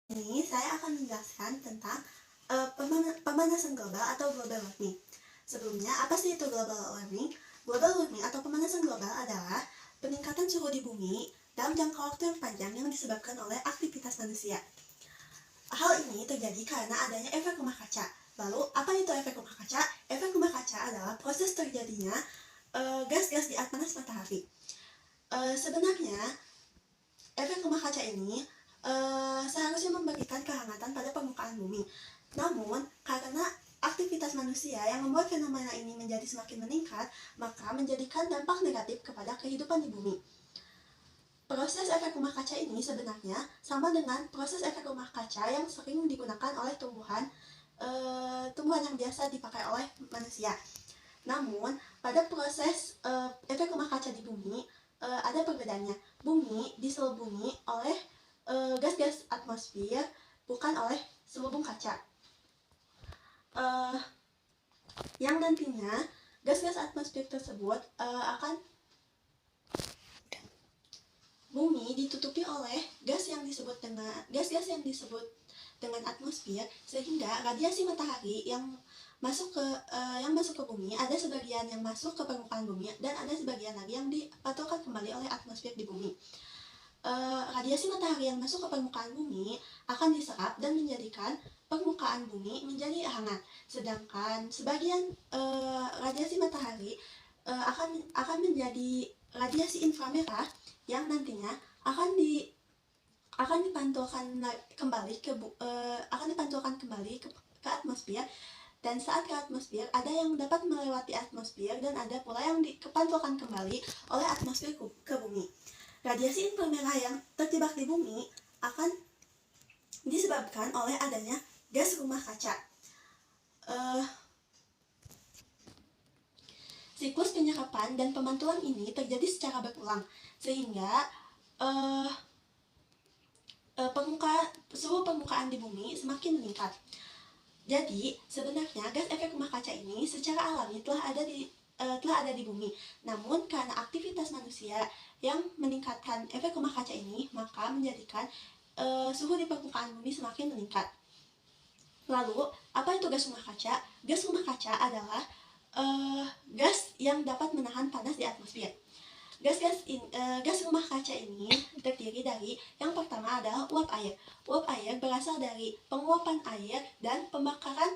Ini saya akan menjelaskan tentang pemanasan global atau global warming. Sebelumnya, apa sih itu global warming? Global warming atau pemanasan global adalah peningkatan suhu di bumi dalam jangka waktu yang panjang yang disebabkan oleh aktivitas manusia. Hal ini terjadi karena adanya efek rumah kaca. Lalu, apa itu efek rumah kaca? Efek rumah kaca adalah proses terjadinya gas-gas di panas matahari. Sebenarnya, efek rumah kaca ini seharusnya memberikan kehangatan pada permukaan bumi. Namun, karena aktivitas manusia yang membuat fenomena ini menjadi semakin meningkat, maka menjadikan dampak negatif kepada kehidupan di bumi. Proses efek rumah kaca ini sebenarnya sama dengan proses efek rumah kaca yang sering digunakan oleh tumbuhan yang biasa dipakai oleh manusia. Namun, pada proses efek rumah kaca di bumi ada perbedaannya. Bumi diselubungi oleh gas-gas atmosfer, bukan oleh selubung kaca. Yang nantinya gas-gas atmosfer tersebut akan bumi ditutupi oleh gas-gas yang disebut dengan atmosfer, sehingga radiasi matahari yang masuk ke bumi, ada sebagian yang masuk ke permukaan bumi dan ada sebagian lagi yang dipantulkan kembali oleh atmosfer di bumi. Radiasi matahari yang masuk ke permukaan bumi akan diserap dan menjadikan permukaan bumi menjadi hangat, sedangkan sebagian radiasi matahari akan menjadi radiasi inframerah yang nantinya akan dipantulkan kembali ke atmosfer. Dan saat ke atmosfer, ada yang dapat melewati atmosfer dan ada pula yang dipantulkan kembali oleh atmosfer ke bumi. Radiasi inframerah yang terjebak di bumi akan disebabkan oleh adanya gas rumah kaca. Siklus penyerapan dan pemantulan ini terjadi secara berulang, sehingga suhu permukaan di bumi semakin meningkat. Jadi, sebenarnya gas efek rumah kaca ini secara alami telah ada di bumi. Namun, karena aktivitas manusia yang meningkatkan efek rumah kaca ini, maka menjadikan suhu di permukaan bumi semakin meningkat. Lalu, apa itu gas rumah kaca? Gas rumah kaca adalah gas yang dapat menahan panas di atmosfer. Gas rumah kaca ini terdiri dari, yang pertama adalah uap air. Uap air berasal dari penguapan air dan pembakaran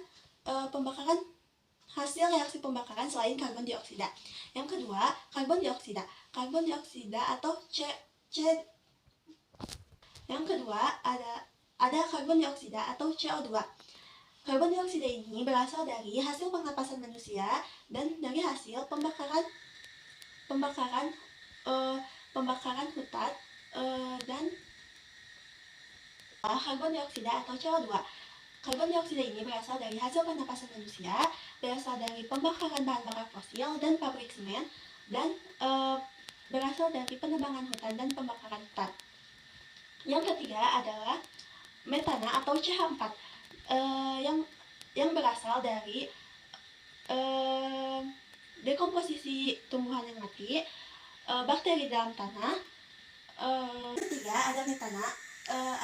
hasil reaksi pembakaran selain karbon dioksida. Yang kedua, karbon dioksida. Karbon dioksida atau Yang kedua ada karbon dioksida atau CO2. Karbon dioksida ini berasal dari hasil pernapasan manusia dan dari hasil pembakaran hutan dan karbon dioksida atau CO2. Karbon dioksida ini berasal dari hasil pernapasan manusia, berasal dari pembakaran bahan bakar fosil dan pabrik semen, dan berasal dari penebangan hutan dan pembakaran hutan. Yang ketiga adalah metana atau CH4 yang berasal dari dekomposisi tumbuhan yang mati, bakteri dalam tanah. Ketiga ada metana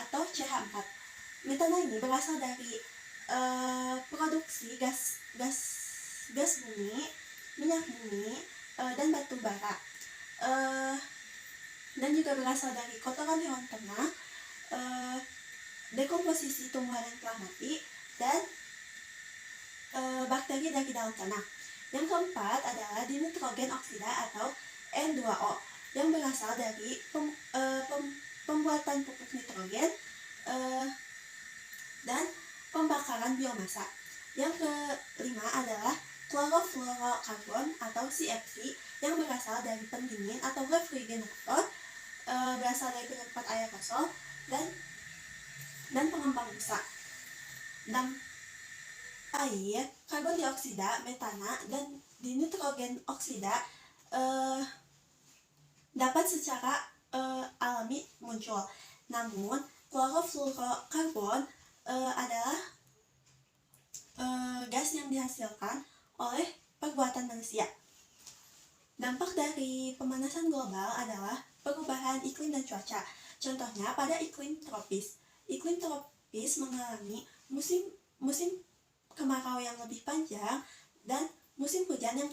atau CH4. Metana ini berasal dari produksi gas bumi, minyak bumi, dan batu bara, dan juga berasal dari kotoran hewan ternak, dekomposisi tumbuhan yang telah mati, dan bakteri dari dalam tanah. Yang keempat adalah dinitrogen oksida atau N2O yang berasal dari pembuatan pupuk nitrogen dan pembakaran biomasa. Yang kelima adalah klorofluorokarbon atau CFC yang berasal dari pendingin atau refrigerator, berasal dari penyemprot aerosol dan pengembang busa. Dan air, karbon dioksida, metana, dan dinitrogen oksida dapat secara alami muncul. Namun, klorofluorokarbon adalah gas yang dihasilkan oleh perbuatan manusia. Dampak dari pemanasan global adalah perubahan iklim dan cuaca. Contohnya pada iklim tropis. tropis mengalami musim musim kemarau yang lebih panjang dan musim hujan yang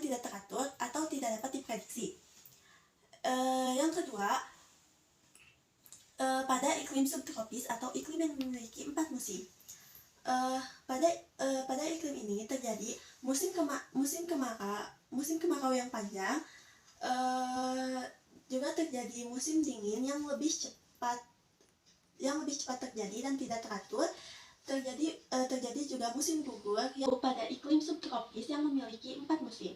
tidak teratur atau tidak dapat diprediksi. Yang kedua, pada iklim subtropis atau iklim yang memiliki 4 musim. Pada iklim ini terjadi musim kemarau yang panjang, juga terjadi musim dingin yang lebih cepat terjadi dan tidak teratur. Terjadi juga musim gugur yang pada iklim subtropis yang memiliki 4 musim.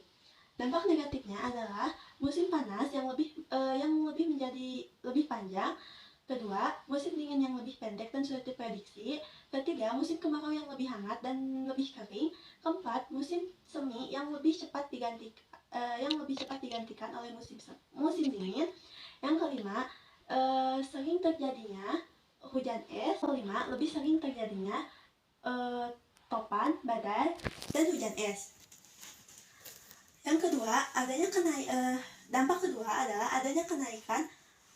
Dampak negatifnya adalah musim panas yang menjadi lebih panjang. Kedua, musim dingin yang lebih pendek dan sulit diprediksi. Ketiga, musim kemarau yang lebih hangat dan lebih kering. Keempat, musim semi yang lebih cepat digantikan oleh musim dingin. Yang kelima, sering terjadinya hujan es. Kelima, lebih sering terjadinya topan, badai, dan hujan es. Yang kedua, dampak kedua adalah adanya kenaikan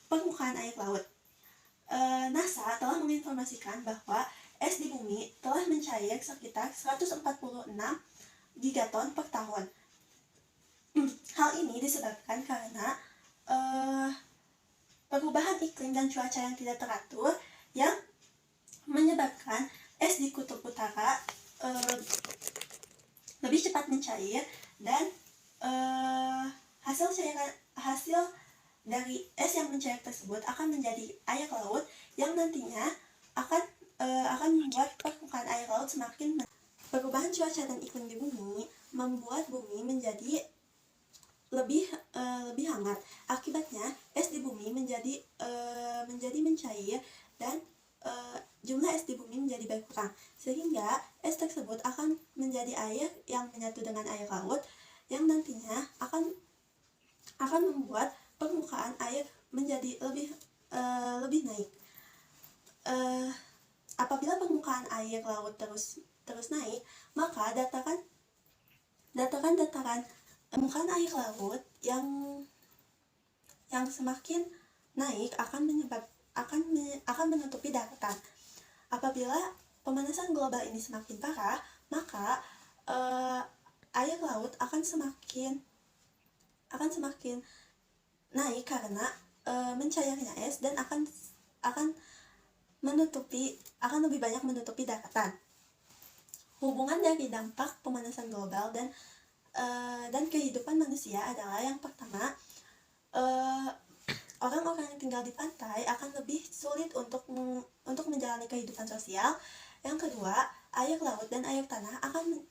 permukaan air laut. NASA telah menginformasikan bahwa es di bumi telah mencair sekitar 146 gigaton per tahun. Hal ini disebabkan karena perubahan iklim dan cuaca yang tidak teratur yang menyebabkan es di kutub utara lebih cepat mencair dan hasil dari es yang mencair tersebut akan menjadi air laut yang nantinya akan membuat permukaan air laut semakin perubahan cuaca dan iklim di bumi membuat bumi menjadi lebih hangat. Akibatnya es di bumi menjadi mencair dan jumlah es di bumi menjadi berkurang, sehingga es tersebut akan menjadi air yang menyatu dengan air laut yang nantinya akan membuat permukaan air menjadi lebih naik. Apabila permukaan air laut terus naik, maka dataran permukaan air laut yang semakin naik akan menutupi daratan. Apabila pemanasan global ini semakin parah, maka air laut akan semakin naik karena mencairnya es dan akan lebih banyak menutupi daratan. Hubungan dari dampak pemanasan global dan kehidupan manusia adalah, yang pertama, orang-orang yang tinggal di pantai akan lebih sulit untuk menjalani kehidupan sosial. Yang kedua, air laut dan air tanah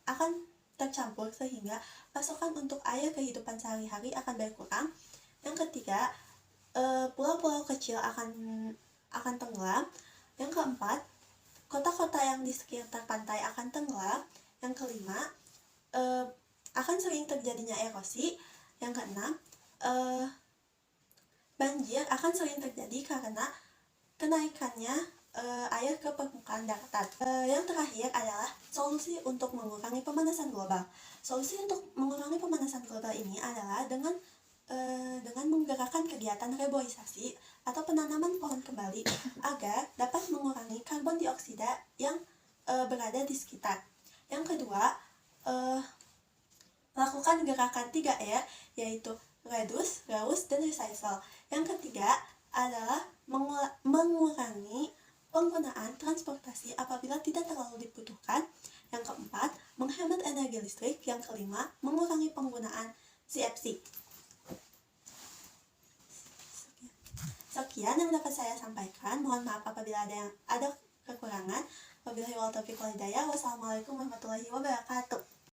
akan tercampur sehingga pasokan untuk air kehidupan sehari-hari akan berkurang. Yang ketiga, pulau-pulau kecil akan tenggelam. Yang keempat, kota-kota yang di sekitar pantai akan tenggelam. Yang kelima, akan sering terjadinya erosi. Yang keenam, banjir akan sering terjadi karena kenaikannya air ke permukaan daratan. Yang terakhir adalah solusi untuk mengurangi pemanasan global. Solusi untuk mengurangi pemanasan global ini adalah dengan menggerakkan kegiatan reboisasi atau penanaman pohon kembali agar dapat mengurangi karbon dioksida yang berada di sekitar. Yang kedua, lakukan gerakan 3R, yaitu reduce, reuse, dan recycle. Yang ketiga adalah mengurangi penggunaan transportasi apabila tidak terlalu dibutuhkan. Yang keempat, menghemat energi listrik. Yang kelima, mengurangi penggunaan CFC. Sekian yang dapat saya sampaikan. Mohon maaf apabila ada kekurangan. Wabillahi wal taufiq wal hidayah. Wassalamualaikum warahmatullahi wabarakatuh.